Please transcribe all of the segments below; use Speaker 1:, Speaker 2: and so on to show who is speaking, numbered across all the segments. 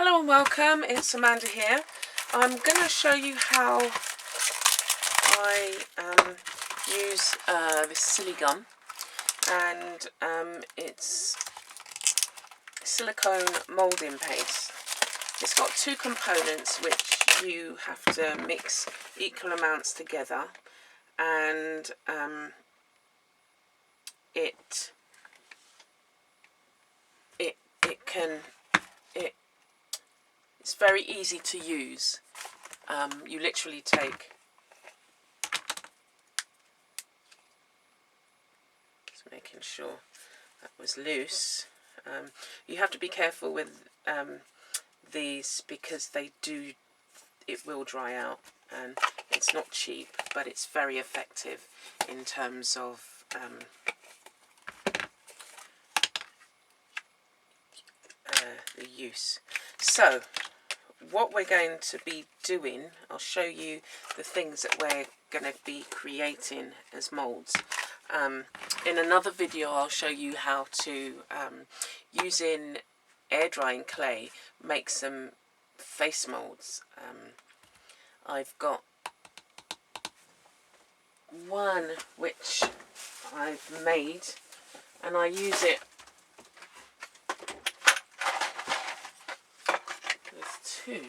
Speaker 1: Hello and welcome, it's Amanda here. I'm going to show you how I use this silly gum, and it's silicone moulding paste. It's got two components which you have to mix equal amounts together, and it's very easy to use. You literally take, just making sure that was loose. You have to be careful with these because it will dry out, and it's not cheap, but it's very effective in terms of the use. So what we're going to be doing, I'll show you the things that we're going to be creating as moulds. In another video I'll show you how to, using air drying clay, make some face moulds. I've got one which I've made, and I use it. There's two.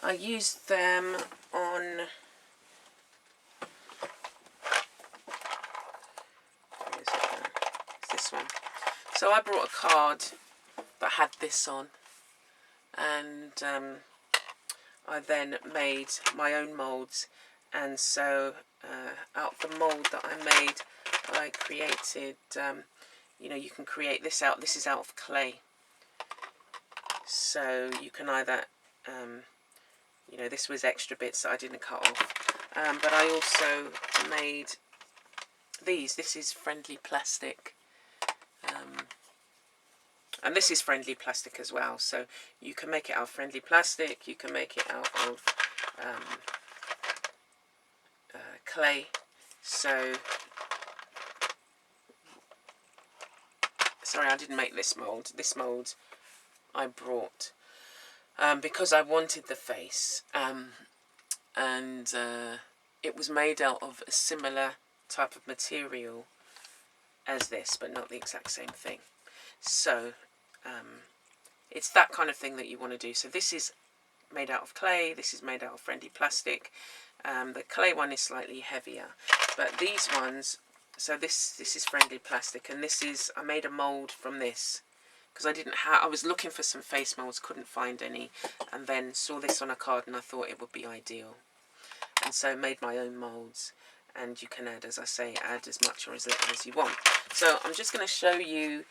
Speaker 1: I used them on this one. So I brought a card that had this on, and I then made my own moulds, and so out of the mould that I made, I created, you know, you can create this out. This is out of clay, so you can either, you know, this was extra bits that I didn't cut off, but I also made these. This is friendly plastic, and this is friendly plastic as well, so you can make it out of friendly plastic, you can make it out of clay. So, sorry, I didn't make this mould. This mould I brought because I wanted the face, and it was made out of a similar type of material as this, but not the exact same thing. So it's that kind of thing that you want to do. So this is made out of clay, this is made out of friendly plastic. The clay one is slightly heavier, but these ones, so this is friendly plastic, and this is, I made a mould from this because I was looking for some face moulds, couldn't find any, and then saw this on a card and I thought it would be ideal, and so made my own moulds. And you can add, as I say, add as much or as little as you want. So I'm just going to show you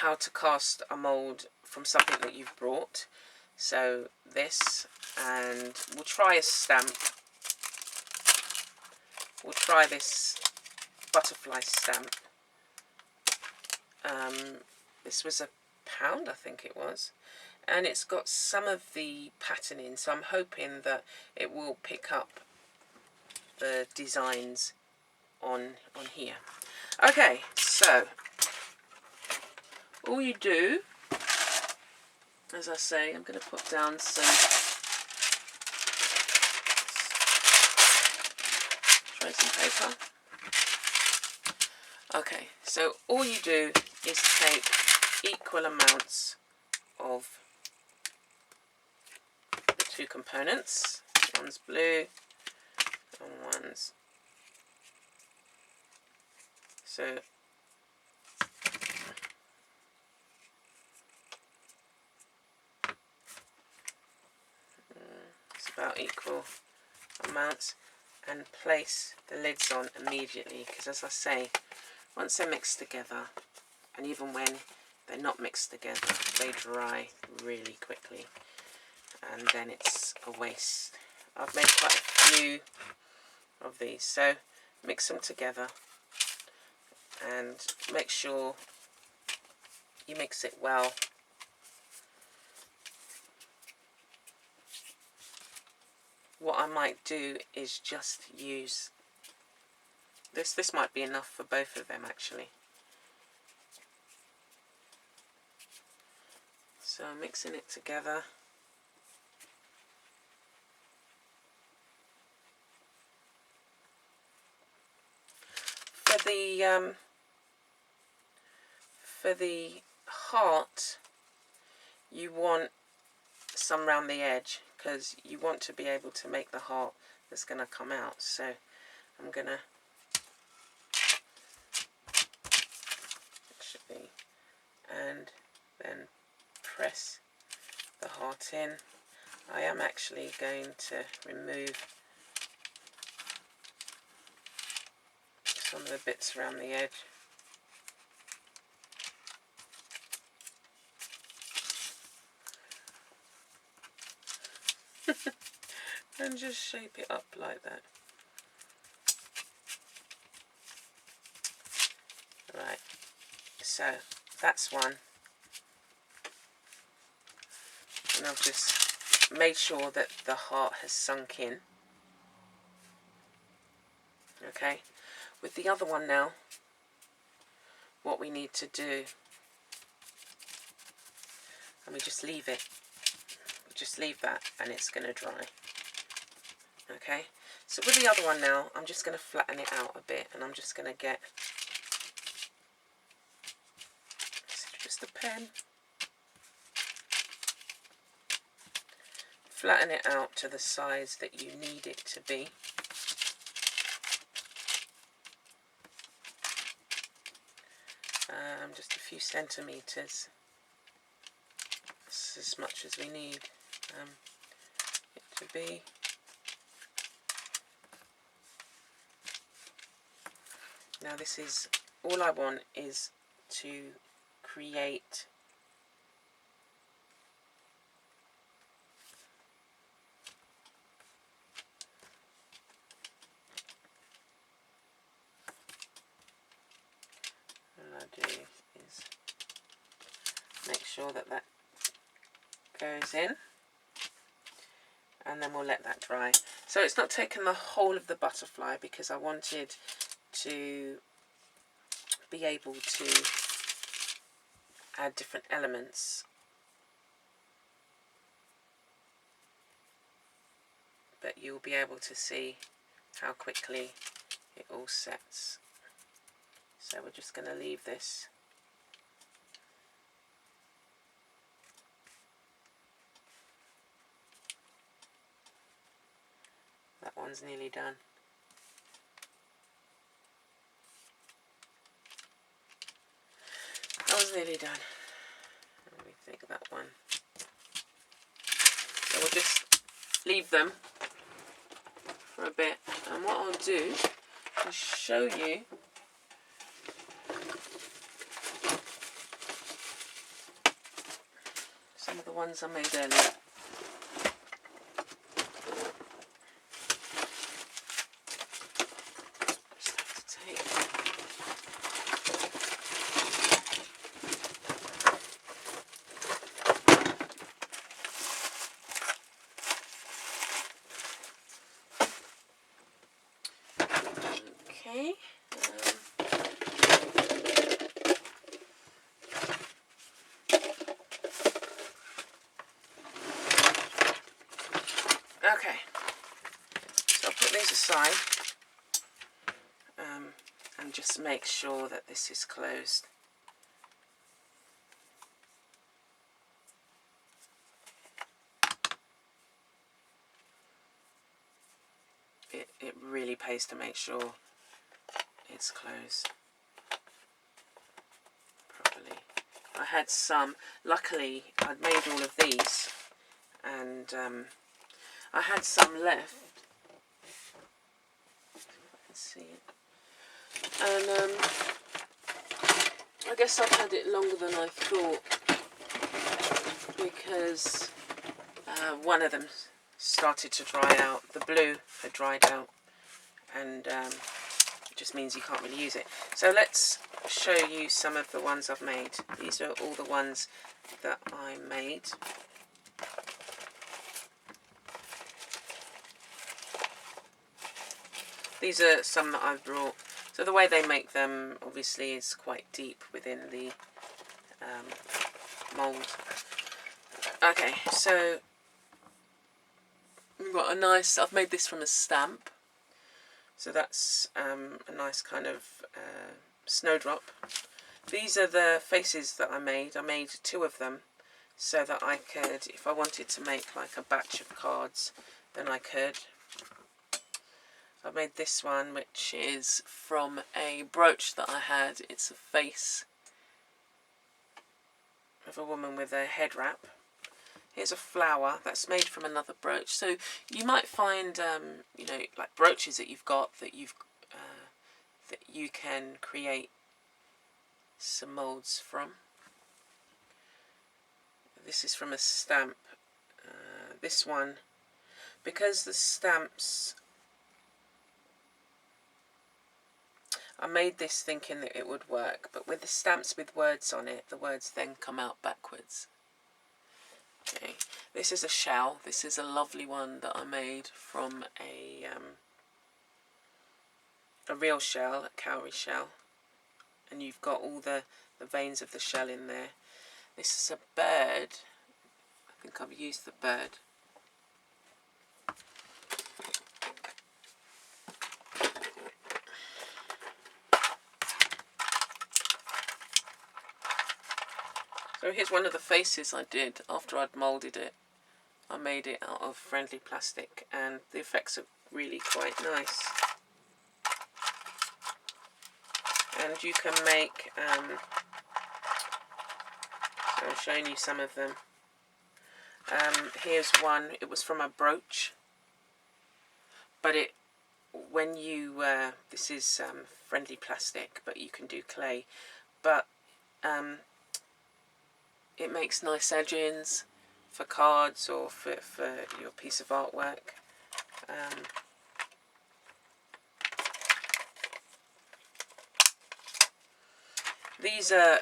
Speaker 1: how to cast a mould from something that you've brought. So this, and we'll try a stamp. We'll try this butterfly stamp. This was £1, I think it was, and it's got some of the pattern in, so I'm hoping that it will pick up the designs on here. Okay, so all you do, as I say, I'm going to put down some tracing paper. Okay, so all you do is take equal amounts of the two components. One's blue and one's, so it's about equal amounts, and place the lids on immediately, because as I say, once they're mixed together, and even when they're not mixed together, they dry really quickly, and then it's a waste. I've made quite a few of these, so mix them together and make sure you mix it well. What I might do is just use this might be enough for both of them actually. So I'm mixing it together. For the heart, you want some round the edge because you want to be able to make the heart that's going to come out. So I'm going to actually, and then press the heart in. I am actually going to remove some of the bits around the edge. And just shape it up like that. Right, so that's one. And I've just made sure that the heart has sunk in. Okay, with the other one now, what we need to do, and we just leave it. We just leave that and it's going to dry. Okay, so with the other one now, I'm just going to flatten it out a bit, and I'm just going to get just a pen, flatten it out to the size that you need it to be. Just a few centimetres. That's as much as we need it to be. Now this is, all I want is to create what I do is make sure that that goes in, and then we'll let that dry. So it's not taken the whole of the butterfly because I wanted to be able to add different elements, but you'll be able to see how quickly it all sets. So we're just going to leave this. That one's nearly done. That one's nearly done. Let me think that one. So we'll just leave them for a bit, and what I'll do is show you some of the ones I made earlier. Okay. Okay, so I'll put these aside and just make sure that this is closed. It really pays to make sure it's closed properly. I had some, luckily I'd made all of these, and I had some left. Let's see it. And I guess I've had it longer than I thought because one of them started to dry out. The blue had dried out, and it just means you can't really use it. So let's show you some of the ones I've made. These are all the ones that I made. These are some that I've brought. So the way they make them obviously is quite deep within the mould. Okay, so we've got a nice, I've made this from a stamp. So that's a nice kind of snowdrop. These are the faces that I made. I made 2 of them so that I could, if I wanted to make like a batch of cards, then I could. I made this one, which is from a brooch that I had. It's a face of a woman with a head wrap. Here's a flower that's made from another brooch. So you might find, you know, like brooches that you've got that that you can create some moulds from. This is from a stamp. This one, because the stamps, I made this thinking that it would work, but with the stamps with words on it, the words then come out backwards. Okay, this is a shell. This is a lovely one that I made from a real shell, a cowrie shell, and you've got all the veins of the shell in there. This is a bird. I think I've used the bird. So here's one of the faces I did after I'd moulded it. I made it out of friendly plastic and the effects are really quite nice. And you can make, so I'm showing you some of them. Here's one, it was from a brooch, but when you, this is friendly plastic, but you can do clay, but it makes nice edgings for cards or for your piece of artwork. These are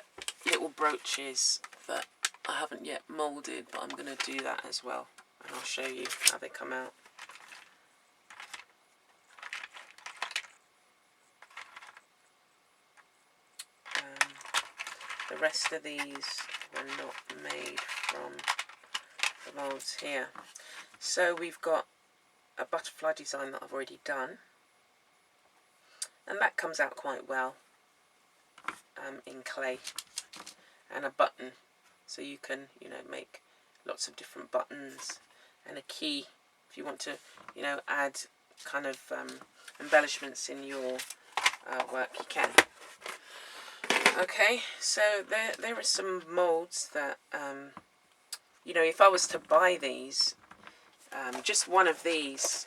Speaker 1: little brooches that I haven't yet moulded, but I'm going to do that as well, and I'll show you how they come out. The rest of these were not made from the moulds here. So we've got a butterfly design that I've already done, and that comes out quite well in clay, and a button, so you can, you know, make lots of different buttons, and a key if you want to, you know, add kind of embellishments in your work, you can. Okay, so there are some moulds that, you know, if I was to buy these, just one of these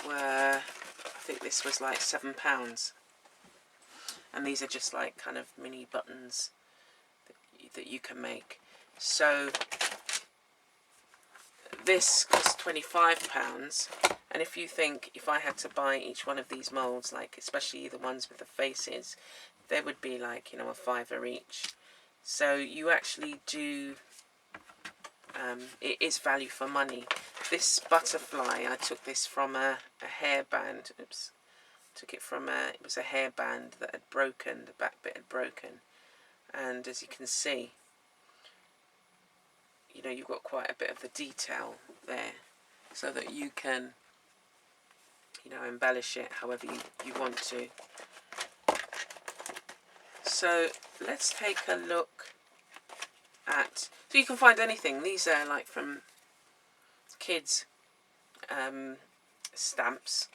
Speaker 1: were, I think this was like £7. And these are just like kind of mini buttons that you can make. So this costs £25. And if you think, if I had to buy each one of these moulds, like especially the ones with the faces, they would be like, you know, a £5 each. So you actually do, it is value for money. This butterfly, I took this from a hairband. Oops. Took it from it was a hairband that had broken, the back bit had broken. And as you can see, you know, you've got quite a bit of the detail there, so that you can, you know, embellish it however you want to. So let's take a look at, so you can find anything. These are like from kids' stamps.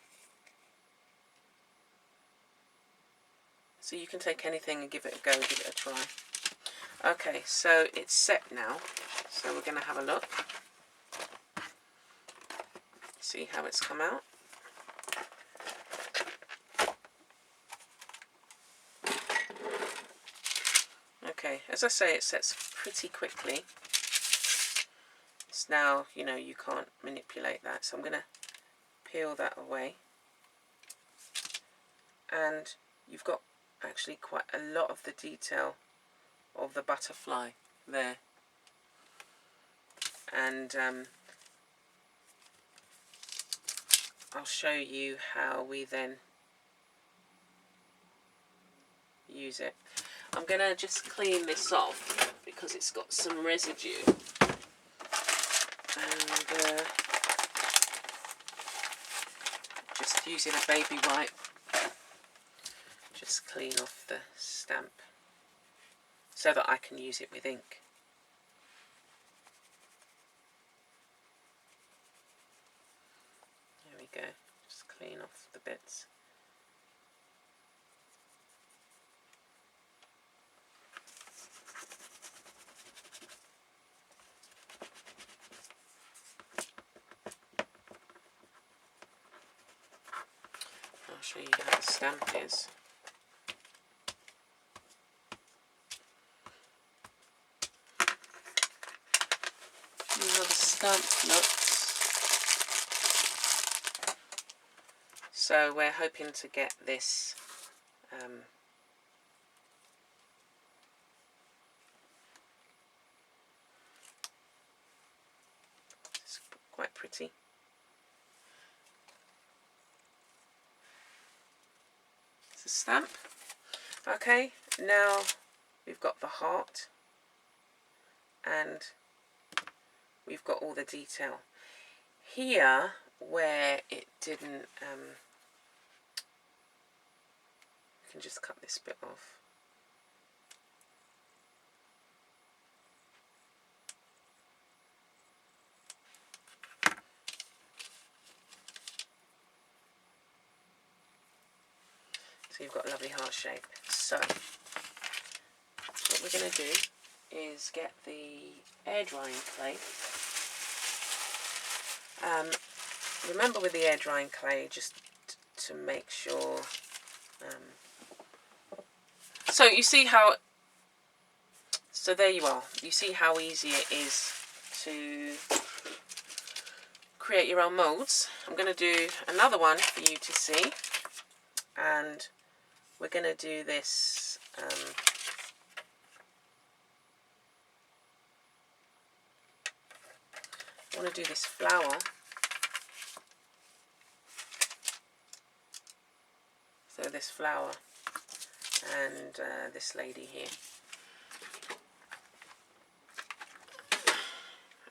Speaker 1: So you can take anything and give it a go, give it a try. Okay, so it's set now. So we're going to have a look. See how it's come out. Okay, as I say, it sets pretty quickly. It's now, you know, you can't manipulate that. So I'm going to peel that away. And you've got actually quite a lot of the detail of the butterfly there, and I'll show you how we then use it. I'm going to just clean this off because it's got some residue. And just using a baby wipe, just clean off the stamp so that I can use it with ink. There we go, just clean off the bits. I'll show you how the stamp is. See how the stamp looks. So we're hoping to get this it's quite pretty. It's a stamp. Okay, now we've got the heart and we've got all the detail. Here, where it didn't, you can just cut this bit off. So you've got a lovely heart shape. So what we're going to do is get the air drying clay. Remember with the air drying clay, just to make sure. So you see how. So there you are. You see how easy it is to create your own moulds. I'm going to do another one for you to see, and we're going to do this. I want to do this flower. So this flower and this lady here.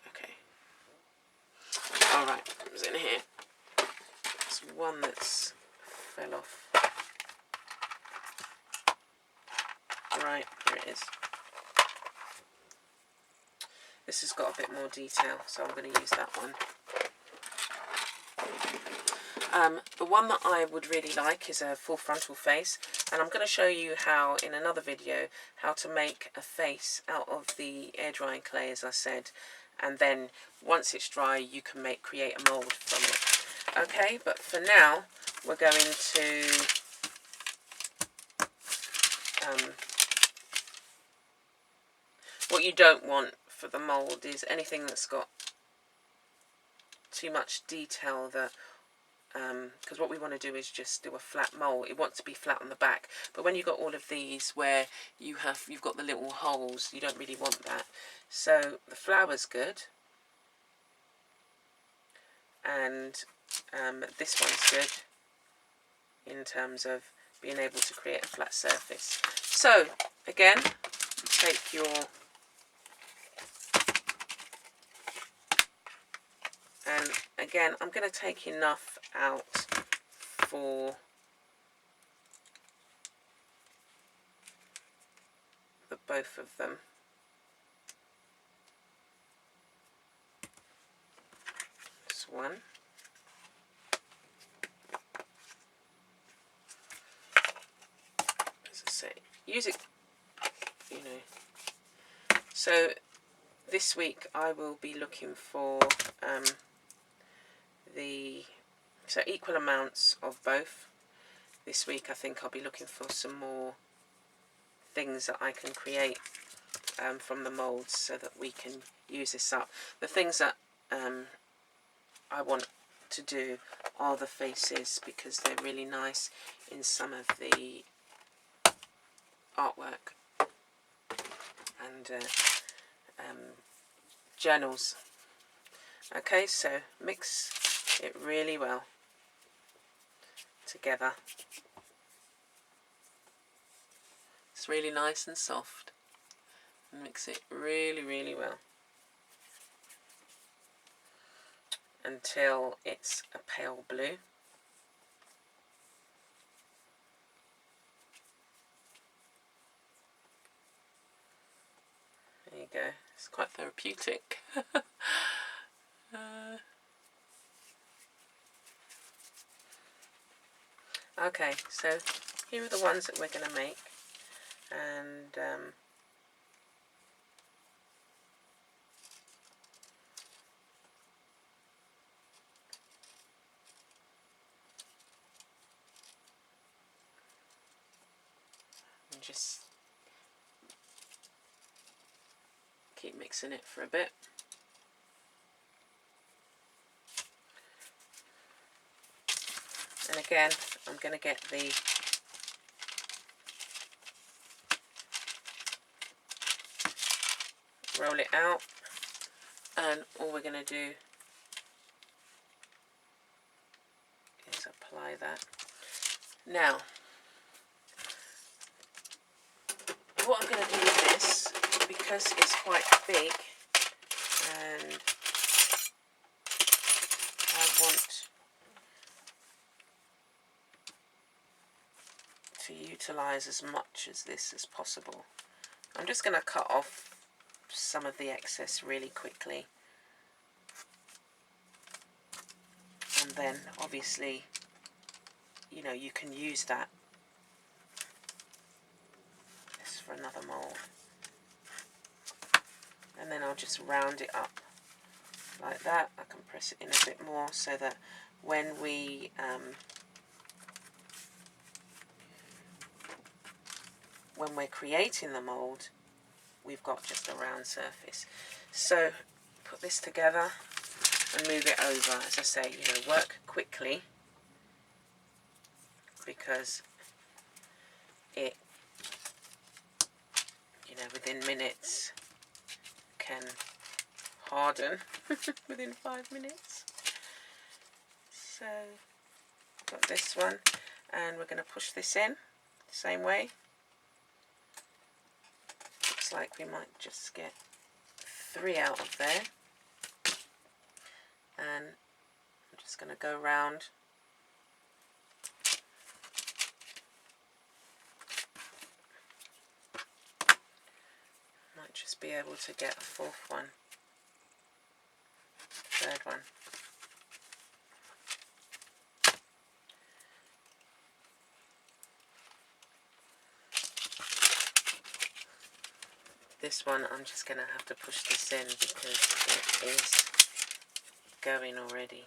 Speaker 1: Okay. All right, what's in here? There's one that's fell off. Right, here it is. This has got a bit more detail, so I'm going to use that one. The one that I would really like is a full frontal face, and I'm going to show you how, in another video, how to make a face out of the air drying clay, as I said, and then once it's dry you can create a mould from it. Okay, but for now we're going to what you don't want for the mould is anything that's got too much detail, that because what we want to do is just do a flat mould. It wants to be flat on the back, but when you've got all of these where you've got the little holes, you don't really want that. So the flower's good, and this one's good in terms of being able to create a flat surface. So again, take your and again I'm going to take enough out for the both of them. This one. As I say, use it, you know. So this week I will be looking for so equal amounts of both. This week I think I'll be looking for some more things that I can create from the moulds so that we can use this up. The things that I want to do are the faces, because they're really nice in some of the artwork and journals. Okay, so mix it really well together. It's really nice and soft. Mix it really, really well. until it's a pale blue. There you go. It's quite therapeutic. Okay, so here are the ones that we're going to make, and just keep mixing it for a bit. And again, I'm going to get the roll it out, and all we're going to do is apply that. Now, what I'm going to do with this, because it's quite big, and I want to utilize as much as this as possible, I'm just going to cut off some of the excess really quickly, and then obviously, you know, you can use that for another mold, and then I'll just round it up like that. I can press it in a bit more so that when we're creating the mold, we've got just a round surface. So put this together and move it over. As I say, you know, work quickly, because it, you know, within minutes can harden within 5 minutes. So got this one, and we're going to push this in the same way. Looks like we might just get 3 out of there, and I'm just going to go round. Might just be able to get a 4th one, 3rd one. This one I'm just going to have to push this in because it is going already.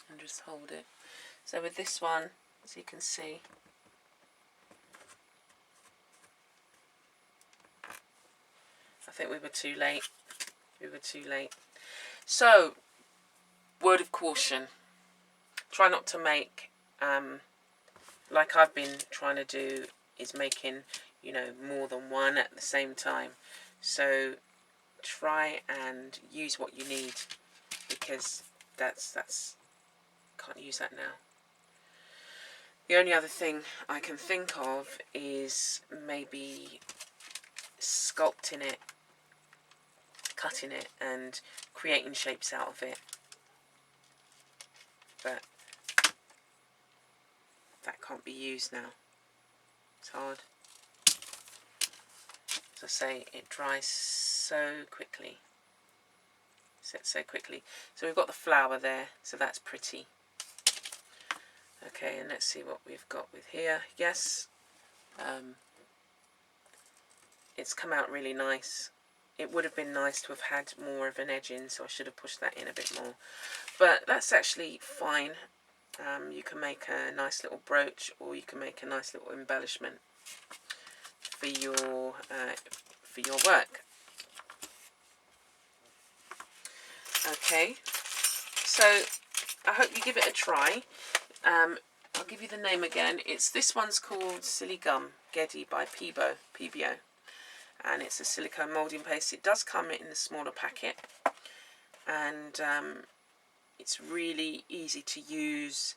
Speaker 1: And just hold it. So with this one, as you can see, I think we were too late. We were too late. So, word of caution. Try not to make, like I've been trying to do, is making, you know, more than one at the same time. So, try and use what you need, because that's can't use that now. The only other thing I can think of is maybe sculpting it, cutting it and creating shapes out of it, but that can't be used now. It's hard. As I say, it dries so quickly. Sets so quickly. So we've got the flower there, so that's pretty. Okay, and let's see what we've got with here. Yes, it's come out really nice. It would have been nice to have had more of an edge in, so I should have pushed that in a bit more. But that's actually fine. You can make a nice little brooch, or you can make a nice little embellishment for your work. Okay, so I hope you give it a try. I'll give you the name again. This one's called Silly Gum Geddy by Pebio, and it's a silicone moulding paste. It does come in the smaller packet, and it's really easy to use.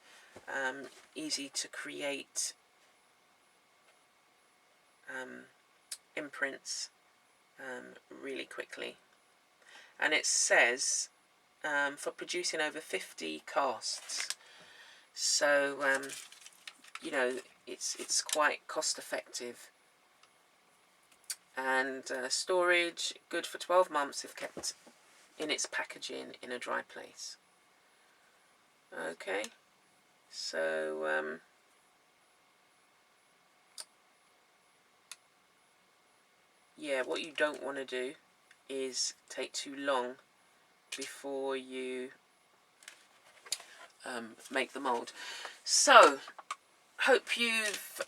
Speaker 1: easy to create imprints really quickly. And it says for producing over 50 casts, so you know, it's quite cost effective. And storage, good for 12 months if kept in its packaging in a dry place. Okay, so yeah, what you don't want to do is take too long before you make the mould. So hope you've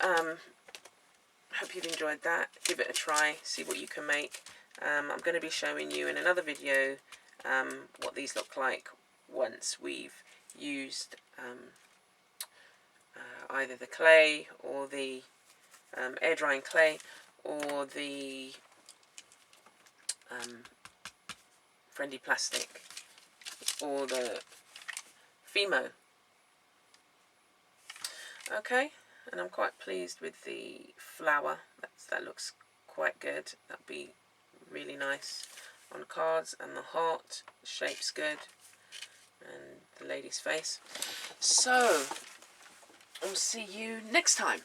Speaker 1: enjoyed that. Give it a try, see what you can make. I'm going to be showing you in another video what these look like once we've used either the clay or the air drying clay or the friendly plastic or the Fimo. Okay, and I'm quite pleased with the flower. That looks quite good. That'd be really nice on cards, and the heart, the shape's good, and the lady's face. So I'll see you next time.